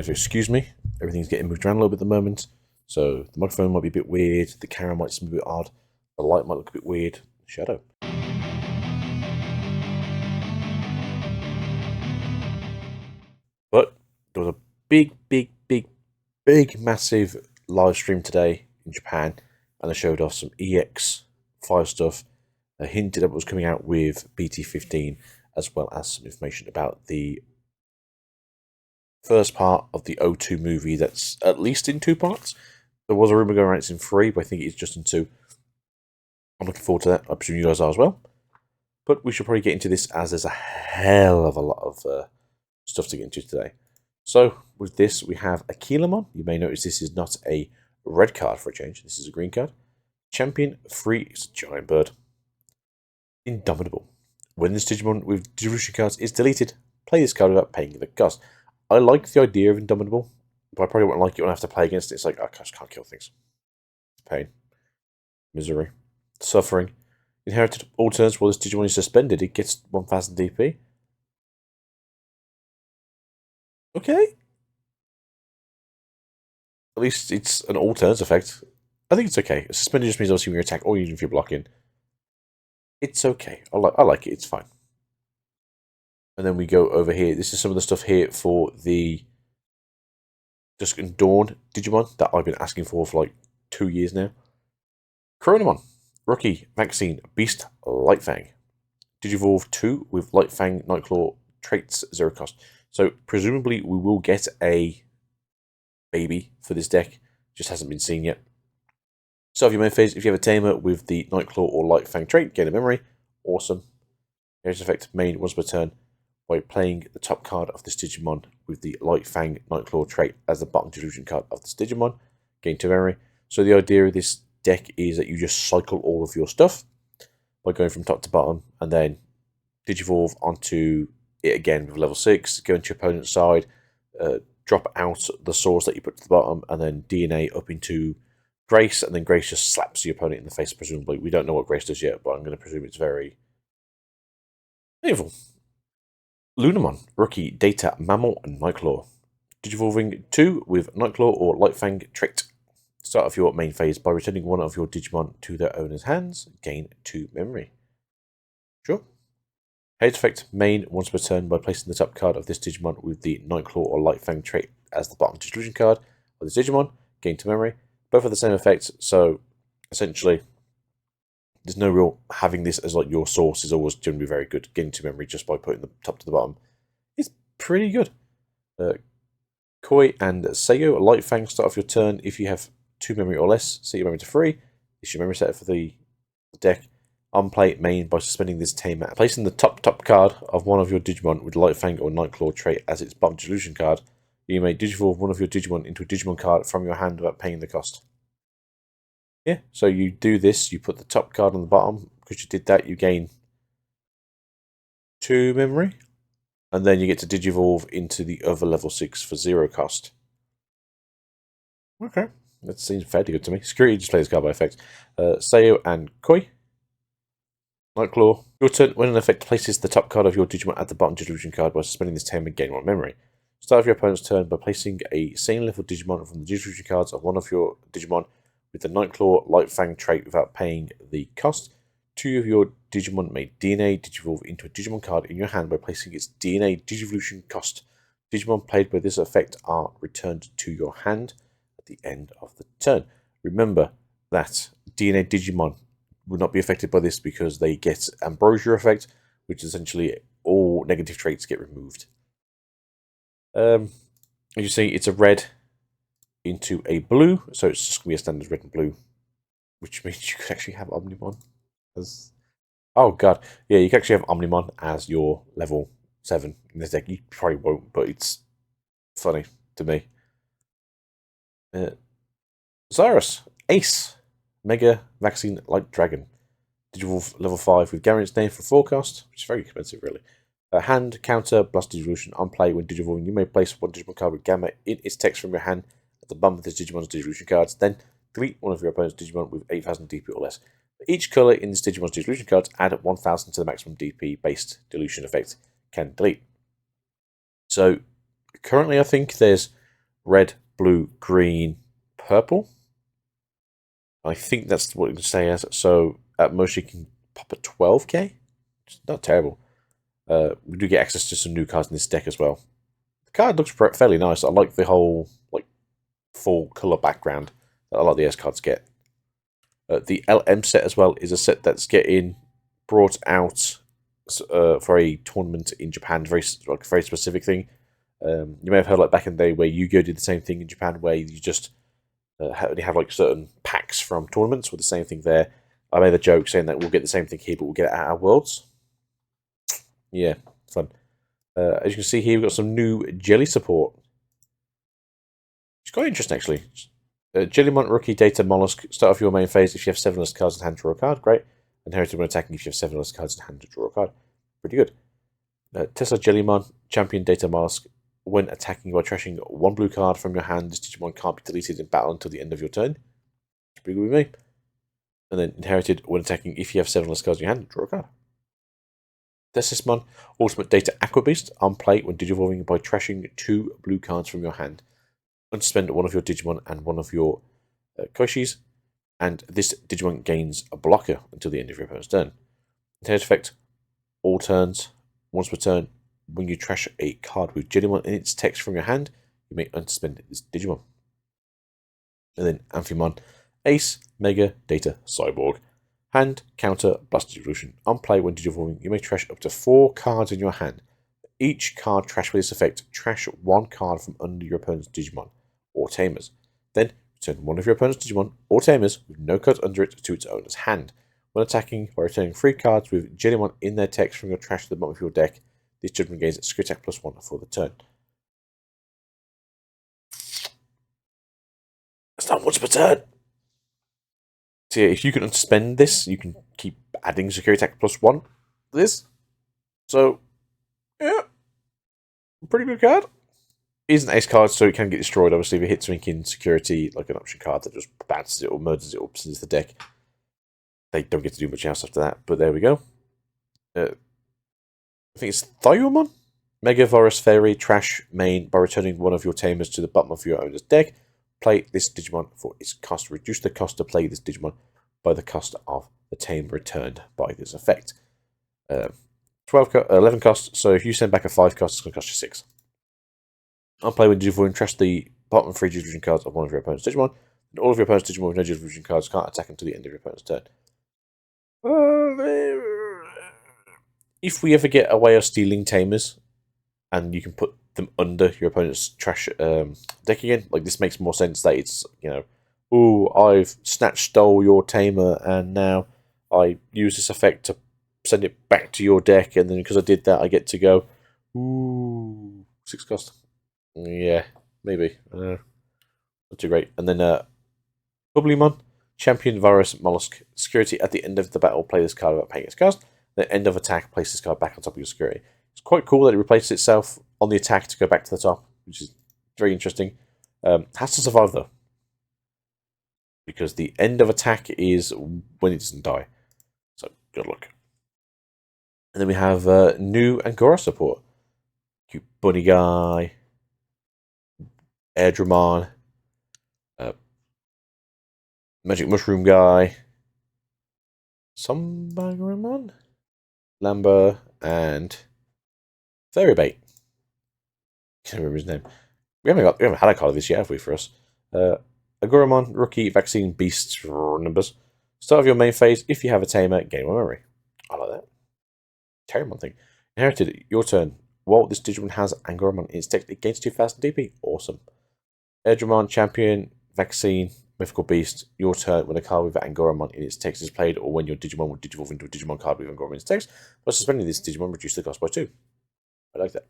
If you excuse me, everything's getting moved around a little bit at the moment. So the microphone might be a bit weird, the camera might seem a bit odd, the light might look a bit weird. Shadow. But there was a big, massive live stream today in Japan, and they showed off some Ex05 stuff. They hinted at what was coming out with BT15, as well as some information about the first part of the O2 movie that's at least in 2 parts. There was a rumor going around it's in 3, but I think it's just in 2. I'm looking forward to that. I presume you guys are as well. But we should probably get into this, as there's a hell of a lot of stuff to get into today. So with this, we have Akilamon. You may notice this is not a red card for a change. This is a green card. Champion 3 is a giant bird. Indomitable. When this Digimon with distribution cards is deleted, play this card without paying the cost. I like the idea of Indomitable, but I probably won't like it when I have to play against it. It's like, I just can't kill things. It's pain. Misery. Suffering. Inherited all turns while this Digimon is suspended, it gets 1000 DP. Okay. At least it's an all turns effect. I think it's okay. Suspended just means obviously when you attack or even if you're blocking. It's okay. I like it. It's fine. And then we go over here. This is some of the stuff here for the Dusk and Dawn Digimon that I've been asking for like 2 years now. Coronamon, Rookie, Vaccine, Beast, Lightfang. Digivolve 2 with Lightfang, Nightclaw, traits, 0 cost. So presumably we will get a baby for this deck. Just hasn't been seen yet. So if you main phase, if you have a Tamer with the Nightclaw or Lightfang trait, gain a memory. Awesome. Here's effect main once per turn by playing the top card of this Digimon with the Lightfang Nightclaw trait as the bottom delusion card of this Digimon. Gain 2 memory. So the idea of this deck is that you just cycle all of your stuff by going from top to bottom and then Digivolve onto it again with level 6, go into your opponent's side, drop out the source that you put to the bottom, and then DNA up into Grace, and then Grace just slaps your opponent in the face, presumably. We don't know what Grace does yet, but I'm going to presume it's very painful. Lunamon, Rookie, Data, Mammal, and Nightclaw. Digivolving 2 with Nightclaw or Lightfang trait. Start off your main phase by returning one of your Digimon to their owner's hands. Gain 2 memory. Sure. Head effect main once per turn by placing the top card of this Digimon with the Nightclaw or Lightfang trait as the bottom distribution card of this Digimon. Gain 2 memory. Both have the same effect, so essentially there's no real having this as like your source is always generally very good. Getting 2 memory just by putting the top to the bottom is pretty good. Koi and Seiyo, Lightfang, start off your turn. If you have 2 memory or less, set your memory to 3. It's your memory set for the deck. Unplay main by suspending this Tamer. Placing the top card of one of your Digimon with Lightfang or Nightclaw trait as its bottom delusion card. You may Digivolve one of your Digimon into a Digimon card from your hand without paying the cost. Yeah, so you do this, you put the top card on the bottom. Because you did that, you gain 2 memory. And then you get to Digivolve into the other level 6 for 0 cost. Okay, that seems fairly good to me. Security displays card by effect. Seiyo and Koi. Nightclaw. Your turn, when an effect places the top card of your Digimon at the bottom distribution card by suspending this Tamer, gain 1 memory. Start off your opponent's turn by placing a same level Digimon from the distribution cards of one of your Digimon with the Nightclaw Lightfang trait without paying the cost. 2 of your Digimon may DNA Digivolve into a Digimon card in your hand by placing its DNA Digivolution cost. Digimon played by this effect are returned to your hand at the end of the turn. Remember that DNA Digimon will not be affected by this because they get Ambrosia effect, which is essentially all negative traits get removed. As you see, it's a red into a blue, so it's just going to be a standard red and blue, which means you could actually have Omnimon as... Oh god, yeah, you can actually have Omnimon as your level 7 in this deck. You probably won't, but it's funny to me. Cyrus, Ace, Mega Vaccine Light Dragon. Digivolve level 5 with Garant's name for forecast, which is very expensive, really. Hand, counter, blast Digivolution. On play, when Digivolving, you may place one Digimon card with Gamma in its text from your hand at the bottom of this Digimon's Digivolution cards. Then delete one of your opponent's Digimon with 8000 DP or less. For each colour in this Digimon's Digivolution cards, add 1000 to the maximum DP based dilution effect can delete. So currently, I think there's red, blue, green, purple. I think that's what it can say as. So at most you can pop a 12k. It's not terrible. We do get access to some new cards in this deck as well. The card looks fairly nice. I like the whole like full color background that a lot of the S cards get. The LM set as well is a set that's getting brought out for a tournament in Japan. Very specific thing. You may have heard like back in the day where Yu-Gi-Oh did the same thing in Japan, where you just only have like certain packs from tournaments with the same thing there. I made a joke saying that we'll get the same thing here, but we'll get it at our Worlds. Yeah, fun. As you can see here, we've got some new jelly support. It's quite interesting, actually. Jellymon, Rookie, Data, Mollusk. Start off your main phase. If you have 7 list cards in hand, draw a card. Great. Inherited when attacking if you have 7 list cards in hand to draw a card. Pretty good. Tesla, Jellymon, Champion, Data, Mollusk. When attacking by trashing 1 blue card from your hand, this Digimon can't be deleted in battle until the end of your turn. It's pretty good with me. And then Inherited, when attacking if you have 7 list cards in your hand, draw a card. Desismon, Ultimate Data Aqua Beast. On play when digivolving by trashing 2 blue cards from your hand. Unsuspend one of your Digimon and one of your Koshis, and this Digimon gains a blocker until the end of your opponent's turn. Inherit effect, all turns, once per turn, when you trash a card with Digimon in its text from your hand, you may unsuspend this Digimon. And then Amphimon, Ace, Mega, Data, Cyborg. Hand, counter, Blast Evolution. On play when digivolving, you may trash up to 4 cards in your hand. Each card trash with this effect, trash 1 card from under your opponent's Digimon or Tamers. Then return one of your opponent's Digimon or Tamers with no cards under it to its owner's hand. When attacking, by returning 3 cards with Digimon in their text from your trash to the bottom of your deck, this Digimon gains a secret attack +1 for the turn. That's not once per turn. So yeah, if you can unsuspend this, you can keep adding security attack +1 to this. So, yeah, pretty good card. It is an ace card, so it can get destroyed. Obviously, if it hits something in security, like an option card that just bounces it or murders it or sends the deck, they don't get to do much else after that. But there we go. I think it's Thiomon? Mega Virus Fairy, trash main by returning one of your Tamers to the bottom of your owner's deck. Play this Digimon for its cost. Reduce the cost to play this Digimon by the cost of the Tame returned by this effect. 11 costs, so if you send back a 5 cost, it's going to cost you 6. On play when Digivolving, trash the bottom 3 Digivolution cards of one of your opponent's Digimon, and all of your opponent's Digimon with no Digivolution cards can't attack until the end of your opponent's turn. If we ever get a way of stealing Tamers, and you can put them under your opponent's trash deck again, like this makes more sense that it's, you know, ooh, I've stole your Tamer, and now I use this effect to send it back to your deck, and then because I did that, I get to go, ooh, 6 cost. Yeah, maybe. Not too great. And then Bubblemon, Champion, Virus, Mollusk. Security at the end of the battle, play this card without paying its cost. Then end of attack, place this card back on top of your security. It's quite cool that it replaces itself on the attack to go back to the top, which is very interesting. Has to survive though, because the end of attack is when it doesn't die. So good luck. And then we have new Angora support. Cute bunny guy. Airdramon, Magic Mushroom guy, Sombagamon, Lamba, and Fairy Bait. Can't remember his name. We haven't had a card of this yet, have we, for us? Agoramon, Rookie, Vaccine, Beasts, numbers. Start of your main phase. If you have a Tamer, gain 1 memory. I like that. Terrible thing. Inherited, your turn. While this Digimon has Agoramon in its deck, it gains 2000 DP. Awesome. Airdramon, Champion, Vaccine, Mythical Beast, your turn when a card with Angoramon in its text is played, or when your Digimon will digivolve into a Digimon card with Angoramon in its text. By suspending this Digimon, reduce the cost by 2. I like that.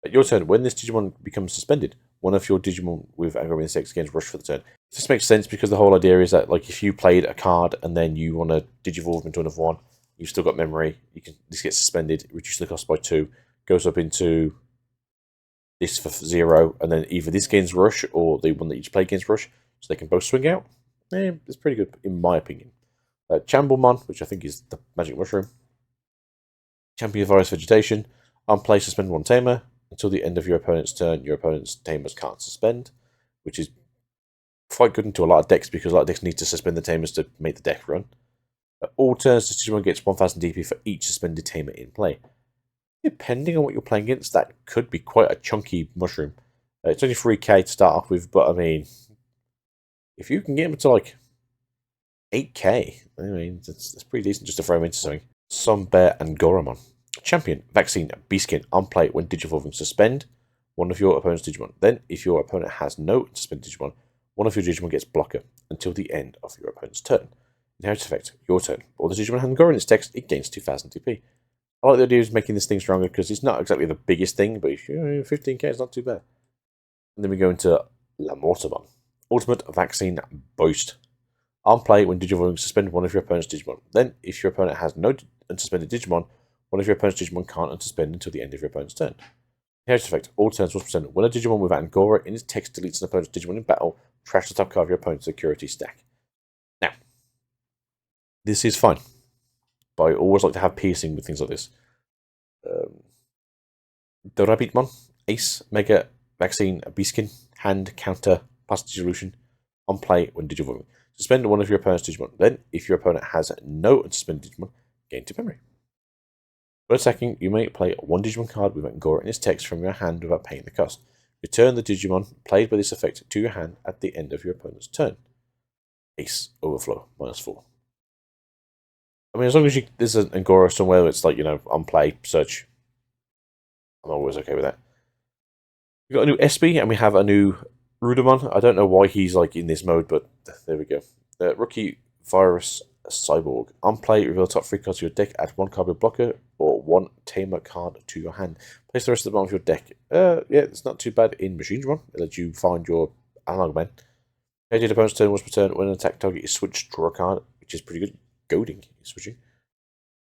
At your turn, when this Digimon becomes suspended, one of your Digimon with Angoramon in its text gains Rush for the turn. This makes sense because the whole idea is that, like, if you played a card and then you want to digivolve into another one, you've still got memory. This gets suspended, reduce the cost by 2, goes up into this for 0, and then either this gains Rush or the one that you play gains Rush, so they can both swing out. It's pretty good, in my opinion. Chamblemon, which I think is the Magic Mushroom. Champion Virus Vegetation. On play, suspend 1 Tamer. Until the end of your opponent's turn, your opponent's Tamers can't suspend. which is quite good into a lot of decks because a lot of decks need to suspend the Tamers to make the deck run. All turns, this Digimon gets 1000 DP for each suspended Tamer in play. Depending on what you're playing against, that could be quite a chunky mushroom. It's only 3k to start off with, but I mean, if you can get him to like 8k, I mean, that's pretty decent just to throw him into something. Sunbear and Goramon. Champion, Vaccine, Beastkin, on play when Digivolving, suspend one of your opponent's Digimon. Then, if your opponent has no suspended Digimon, one of your Digimon gets blocker until the end of your opponent's turn. Inherit effect, your turn. Or the Digimon has Goro in its text, it gains 2000 DP. I like the idea of making this thing stronger because it's not exactly the biggest thing, but 15k is not too bad. And then we go into Lamortamon. Ultimate Vaccine Boost. On play when Digivolving, suspend one of your opponent's Digimon. Then, if your opponent has no unsuspended Digimon, one of your opponent's Digimon can't unsuspend until the end of your opponent's turn. Inherit effect, all turns 1%. When a Digimon with Angora in its text deletes an opponent's Digimon in battle, trash the top card of your opponent's security stack. Now, this is fine, but I always like to have piercing with things like this. The Rabbitmon, Ace, Mega, Vaccine, Beastkin, Hand, Counter, Pass Dissolution, on play when Digivolving. Suspend one of your opponent's Digimon. Then, if your opponent has no unsuspended Digimon, gain 2 memory. When attacking, you may play one Digimon card with Angora in its text from your hand without paying the cost. Return the Digimon played by this effect to your hand at the end of your opponent's turn. Ace, Overflow, -4. I mean, as long as there's an Angora somewhere that's like, on play, search, I'm always okay with that. We've got a new SB and we have a new Rudamon. I don't know why he's like in this mode, but there we go. Rookie Virus Cyborg. On play, reveal top 3 cards of your deck, add 1 card with blocker, or 1 Tamer card to your hand. Place the rest of the bottom of your deck. Yeah, it's not too bad in Machinedramon. It lets you find your analog men. Your opponent's turn was returned when an attack target is switched, draw a card, which is pretty good. Goading is switching.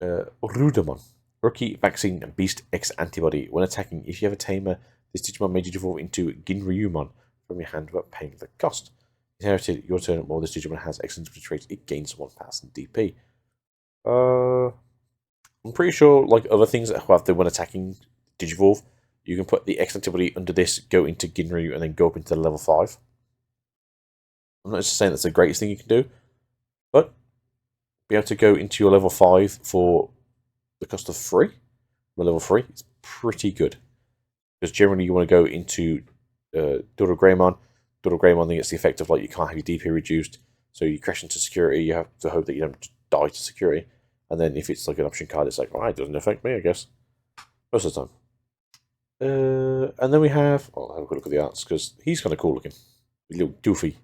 Rudamon. Rookie Vaccine Beast X Antibody. When attacking, if you have a Tamer, this Digimon may evolve into Ginryumon from your hand without paying the cost. Inherited, your turn, while this Digimon has excellent traits, it gains 1000 DP. I'm pretty sure, like other things that have the when attacking Digivolve, you can put the X antibody under this, go into Ginryu, and then go up into level 5. I'm not just saying that's the greatest thing you can do, but be able to go into your level 5 for the cost of 3, level 3, is pretty good. Because generally you want to go into Dodo Greymon. Dodo Greymon then gets the effect of like you can't have your DP reduced, so you crash into security, you have to hope that you don't die to security. And then if it's like an option card, it's like, alright, it doesn't affect me, I guess. Most of the time. And then we have, I'll have a quick look at the arts, because he's kind of cool looking. A little doofy.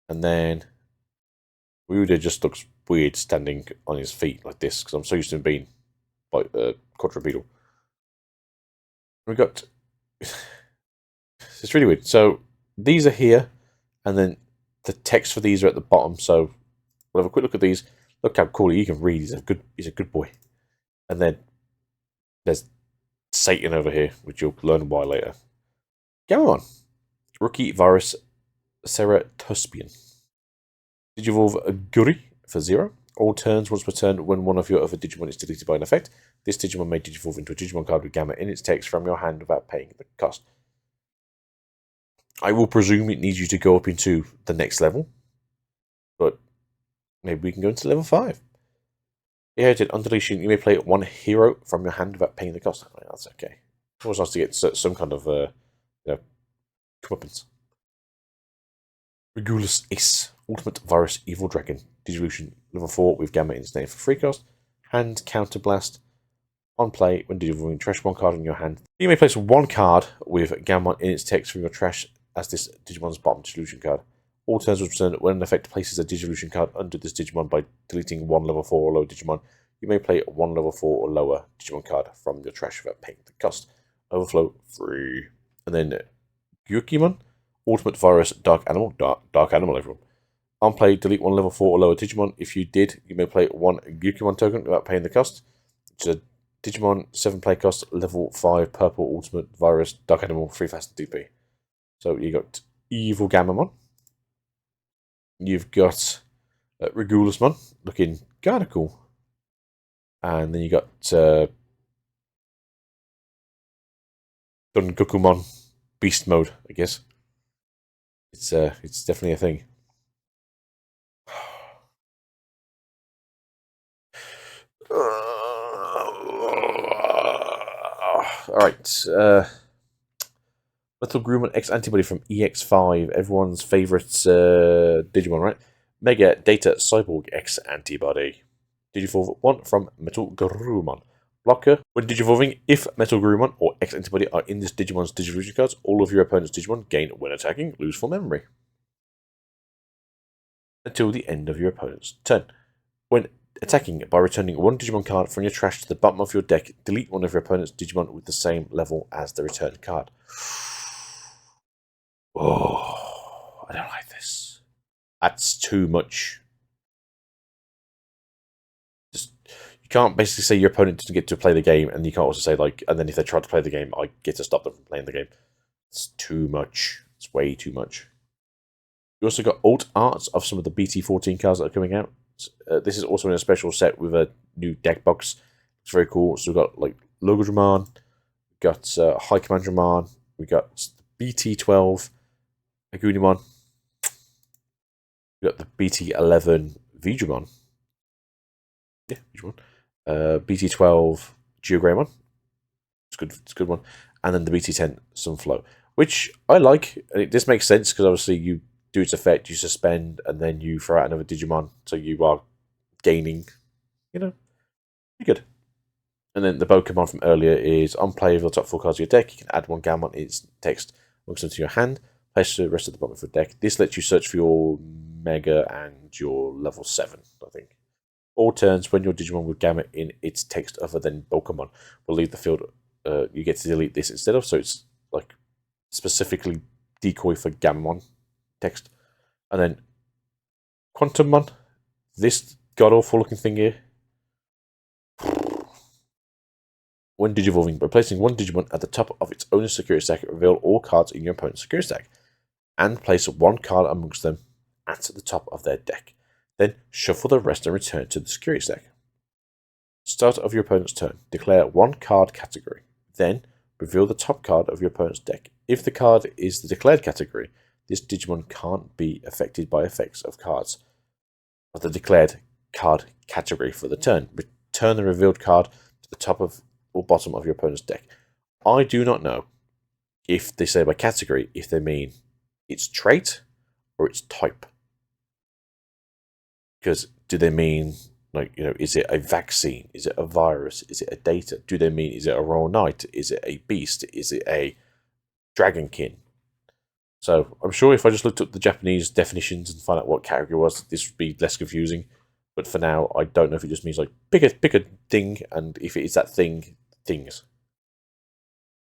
And then Ruda just looks weird standing on his feet like this, because I'm so used to him being like a quadrupedal. We got, it's really weird. So these are here, and then the text for these are at the bottom. So we'll have a quick look at these. Look how cool he can read. He's a good boy. And then there's Satan over here, which you'll learn why later. Gamamon. Rookie Virus Ceratospian. Digivolve Guri for 0. All turns once per turn when one of your other Digimon is deleted by an effect. This Digimon may Digivolve into a Digimon card with Gamma in its text from your hand without paying the cost. I will presume it needs you to go up into the next level, but maybe we can go into level 5. Inherited, on deletion, you may play 1 hero from your hand without paying the cost. I mean, that's okay. It's always nice to get some kind of, comeuppance. Regulus Ace, Ultimate Virus Evil Dragon, Digivolution, level 4 with Gamma in its name for free cost. Hand Counterblast. On play, when Digivolving, trash 1 card in your hand. You may place 1 card with Gamma in its text from your trash as this Digimon's bottom Digivolution card. All turns will return when an effect places a Digivolution card under this Digimon by deleting 1 level 4 or lower Digimon. You may play 1 level 4 or lower Digimon card from your trash without paying the cost. Overflow, free. And then Gyukimon, Ultimate Virus Dark Animal. Dark Animal, everyone. On play, delete 1 level 4 or lower Digimon. If you did, you may play 1 Gyukimon token without paying the cost. Which is a Digimon 7 play cost, level 5 purple Ultimate Virus Dark Animal, 3 fast DP. So you got Evil Gamamon. You've got Regulusmon, looking kind of cool. And then you got Dungokumon, Beast Mode, I guess. It's definitely a thing. All right. Metal Groomon X Antibody from EX05, everyone's favourite Digimon, right? Mega Data Cyborg X Antibody. Digivolve 1 from Metal Groomon. Blocker. When Digivolving, if Metal Groomon or X Antibody are in this Digimon's Digivolution cards, all of your opponent's Digimon gain when attacking, lose full memory. Until the end of your opponent's turn. When attacking by returning one Digimon card from your trash to the bottom of your deck, delete one of your opponent's Digimon with the same level as the returned card. Oh, I don't like this. That's too much. Just you can't basically say your opponent doesn't get to play the game, and you can't also say like, and then if they try to play the game, I get to stop them from playing the game. It's too much. It's way too much. You also got alt arts of some of the BT14 cards that are coming out. This is also in a special set with a new deck box. It's very cool. So we've got like Logodramon, we've got High Commandramon, we've got BT12, Agumon, we've got the BT11 Vidramon. Yeah, Vidramon. BT12 Geogramon. It's good. It's a good one. And then the BT10 Sunflow, which I like. This makes sense because obviously you do its effect, you suspend, and then you throw out another Digimon, so you are gaining, pretty good. And then the Pokemon from earlier is on play of the top 4 cards of your deck. You can add one Gammon in its text amongst them to your hand. Place the rest of the bottom of your deck. This lets you search for your Mega and your level 7, I think. All turns when your Digimon with Gamma in its text other than Pokemon will leave the field. You get to delete this instead of, so it's like specifically decoy for Gammon text. And then Quantummon, this god awful looking thing here. When Digivolving, by placing one Digimon at the top of its own security stack, reveal all cards in your opponent's security stack, and place one card amongst them at the top of their deck. Then shuffle the rest and return to the security stack. Start of your opponent's turn. Declare one card category. Then reveal the top card of your opponent's deck. If the card is the declared category, this Digimon can't be affected by effects of cards of the declared card category for the turn. Return the revealed card to the top of or bottom of your opponent's deck. I do not know if they say by category, if they mean its trait or its type. Because do they mean, like, is it a vaccine? Is it a virus? Is it a data? Do they mean, is it a Royal Knight? Is it a beast? Is it a dragonkin? So I'm sure if I just looked up the Japanese definitions and find out what category it was, this would be less confusing. But for now, I don't know if it just means like pick a thing, and if it is that thing, things.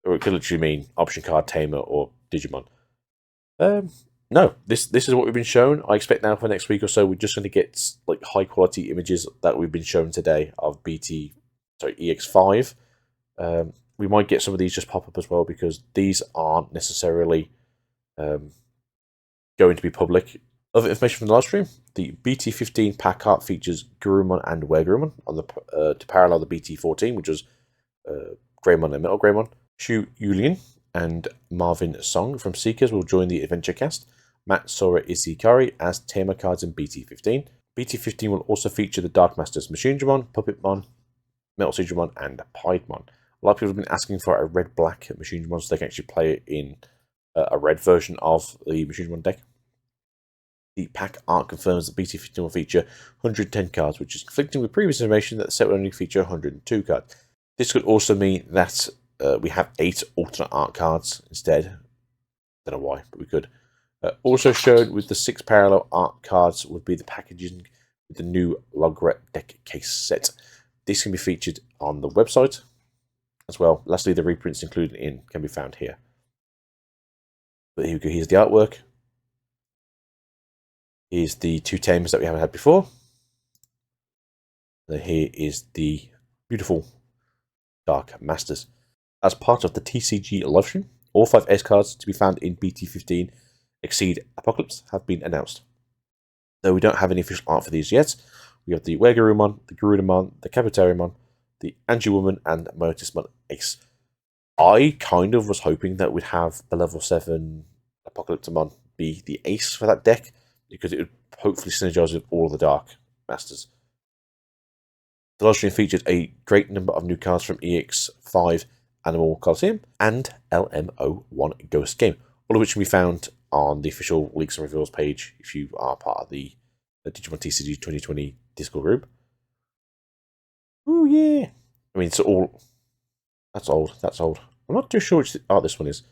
Or it could literally mean option card, tamer, or Digimon. No, this is what we've been shown. I expect now for next week or so, we're just going to get like high quality images that we've been shown today of EX5. We might get some of these just pop up as well because these aren't necessarily going to be public. Other information from the live stream: the BT15 pack art features Gurumon and Weregurumon on the to parallel the BT14, which was Greymon and Metal Greymon. Shu Yulin and Marvin Song from Seekers will join the adventure cast. Matt Sora Ishikari as Tamer cards in BT15. BT15 will also feature the Dark Masters Machinedramon, Puppetmon, Metal Seedramon, and Piedmon. A lot of people have been asking for a red-black Machinedramon so they can actually play it in a red version of the Machinedramon deck. The pack art confirms that BT15 will feature 110 cards, which is conflicting with previous information that the set will only feature 102 cards. This could also mean that we have 8 alternate art cards instead. Don't know why, but we could. Also shown with the 6 parallel art cards would be the packaging with the new Logret deck case set. This can be featured on the website as well. Lastly, the reprints included in can be found here. But here we go. Here's the artwork. Here's the 2 Tamers that we haven't had before. And here is the beautiful Dark Masters. As part of the TCG livestream, all 5 S cards to be found in BT15 Exceed Apocalypse have been announced. Though we don't have any official art for these yet, we have the Weregurumon, the Garudamon, the Capitarimon, the Angie-Woman, and Motismon Ace. I kind of was hoping that we'd have the level 7 Apocalyptomon be the ace for that deck, because it would hopefully synergize with all of the Dark Masters. The live stream featured a great number of new cards from Ex05 Animal Coliseum and LM01 Ghost Game, all of which can be found on the official Leaks and Reveals page if you are part of the Digimon TCG 2020 Discord group. Oh yeah! I mean, it's all... That's old, that's old. I'm not too sure which art this one is.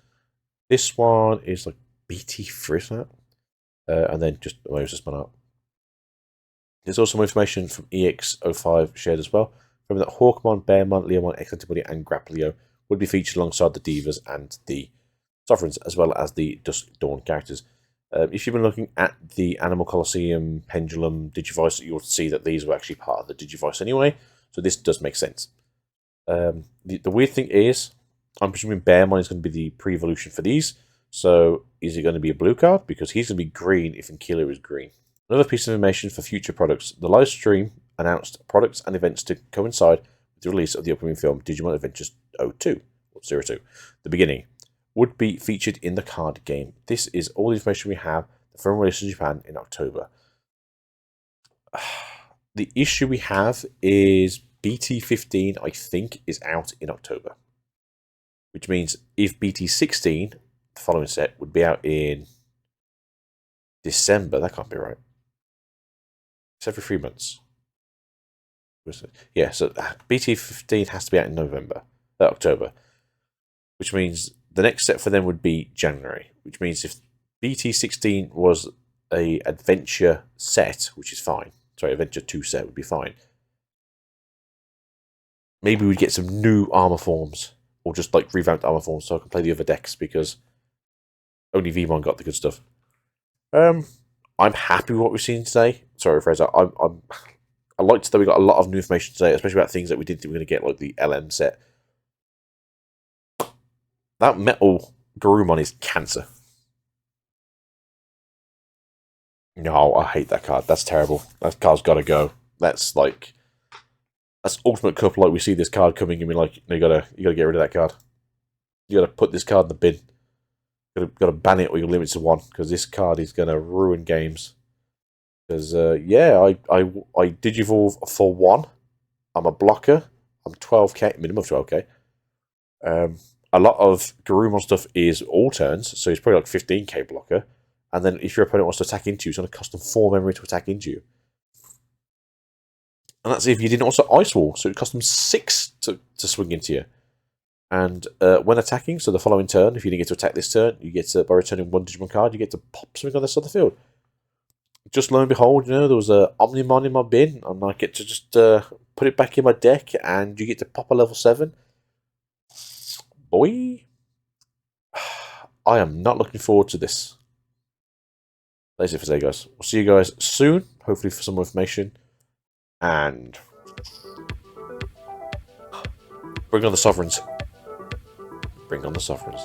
This one is like BT3, isn't it? And then just Moses spun out. There's also more information from EX05 shared as well, from that Hawkmon, Bearmon, Leomon, X-Antibody, and Grapplio would be featured alongside the Divas and the Sovereigns, as well as the Dusk Dawn characters. If you've been looking at the Animal Coliseum, Pendulum, Digivice, you'll see that these were actually part of the Digivice anyway, so this does make sense. The weird thing is, I'm presuming Bearmon is going to be the pre-evolution for these, so is it going to be a blue card? Because he's going to be green if Inkiller is green. Another piece of information for future products. The live stream announced products and events to coincide with the release of the upcoming film Digimon Adventures 02, or 02. The beginning would be featured in the card game. This is all the information we have. The film released in Japan in October. The issue we have is BT15, I think, is out in October. Which means if BT16, the following set, would be out in December, that can't be right. It's every 3 months. Yeah, so BT15 has to be out in October. Which means the next set for them would be January. Which means if BT16 was a adventure set, which is fine. Sorry, Adventure 2 set would be fine. Maybe we'd get some new armor forms. Or just like revamped armor forms so I can play the other decks, because only Vmon got the good stuff. I'm happy with what we've seen today. Sorry, Fraser. I liked that we got a lot of new information today, especially about things that we didn't think we were going to get, like the LM set. That metal Garurumon is cancer. No, I hate that card. That's terrible. That card's got to go. That's ultimate cup. Like, we see this card coming and we're like, no, you gotta get rid of that card. You gotta put this card in the bin. Gotta ban it or you're limited to one, because this card is gonna ruin games. Because yeah, I Digivolve for 1. I'm a blocker. I'm 12k, minimum of 12k. A lot of Garurumon stuff is all turns, so it's probably like 15k blocker. And then if your opponent wants to attack into you, it's gonna cost them 4 memory to attack into you. And that's if you didn't also Ice Wall, so it cost them 6 to swing into you. And when attacking, so the following turn, if you didn't get to attack this turn, you get to, by returning 1 Digimon card, you get to pop something on this side of the field. Just lo and behold, you know, there was a Omnimon in my bin, and I get to just put it back in my deck, and you get to pop a level 7. Boy, I am not looking forward to this. That's it for today, guys. We'll see you guys soon, hopefully for some more information. And bring on the Sovereigns. Bring on the Sovereigns.